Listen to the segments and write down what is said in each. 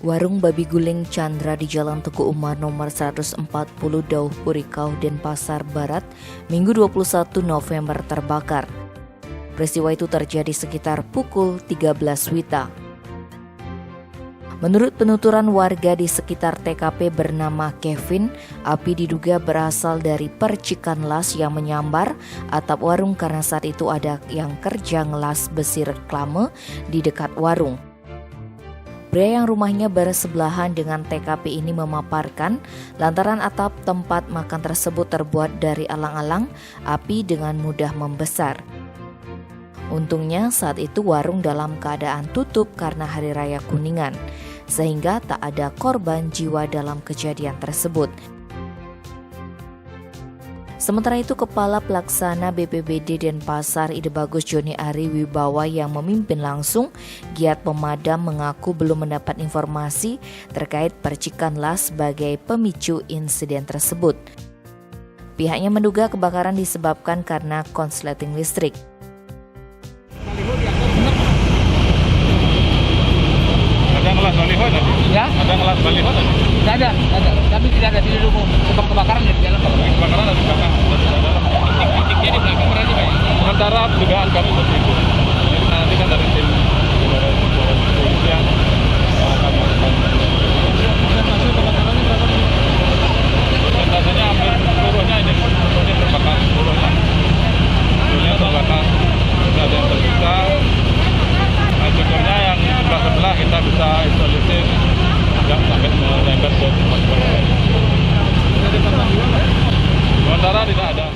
Warung Babi Guling Chandra di Jalan Teguh Umar nomor 140 Dauh Purikau, Denpasar Barat, Minggu 21 November terbakar. Peristiwa itu terjadi sekitar pukul 13 WITA. Menurut penuturan warga di sekitar TKP bernama Kevin, api diduga berasal dari percikan las yang menyambar atap warung karena saat itu ada yang kerja ngelas besi reklame di dekat warung. Pria yang rumahnya bersebelahan dengan TKP ini memaparkan lantaran atap tempat makan tersebut terbuat dari alang-alang, api dengan mudah membesar. Untungnya saat itu warung dalam keadaan tutup karena Hari Raya Kuningan, sehingga tak ada korban jiwa dalam kejadian tersebut. Sementara itu, Kepala Pelaksana BPBD Denpasar Ide Bagus Joni Ari Wibawa yang memimpin langsung giat pemadam mengaku belum mendapat informasi terkait percikan las sebagai pemicu insiden tersebut. Pihaknya menduga kebakaran disebabkan karena konsleting listrik. Ada ngelas baliho tadi? Ya? Ada ngelas baliho tadi? Tidak ada. Tapi tidak ada di rumah. Sebab kebakaran di dalam. Kebakaran ada di belakang. Titik-titiknya di belakang berarti Pak. Sementara dugaan kami seperti itu. Jadi nanti kan dari tim polisi yang kami lakukan. Masuk kebakarannya berapa? Persentasenya hampir seluruhnya ini terbakar seluruhnya. Seluruhnya terbakar. Tidak ada yang tersisa. Syukurnya yang sebelah kita bisa isolasi tidak sampai melempar ke tempat lain. Sementara tidak ada.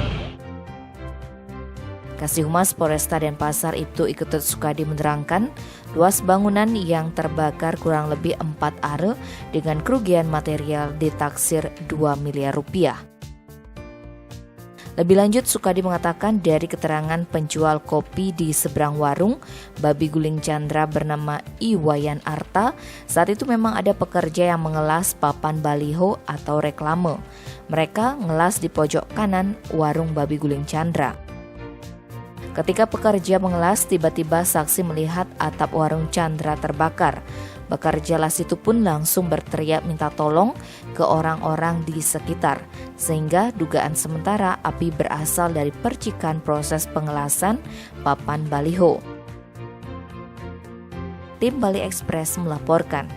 Kasih Humas Polresta Denpasar Ibtu Iketut Sukadi menerangkan, luas bangunan yang terbakar kurang lebih 4 are dengan kerugian material ditaksir 2 miliar rupiah. Lebih lanjut, Sukadi mengatakan dari keterangan penjual kopi di seberang warung Babi Guling Chandra bernama Iwayan Arta, saat itu memang ada pekerja yang mengelas papan baliho atau reklame. Mereka ngelas di pojok kanan warung Babi Guling Chandra. Ketika pekerja mengelas, tiba-tiba saksi melihat atap warung Chandra terbakar. Pekerja las itu pun langsung berteriak minta tolong ke orang-orang di sekitar, sehingga dugaan sementara api berasal dari percikan proses pengelasan papan baliho. Tim Bali Express melaporkan.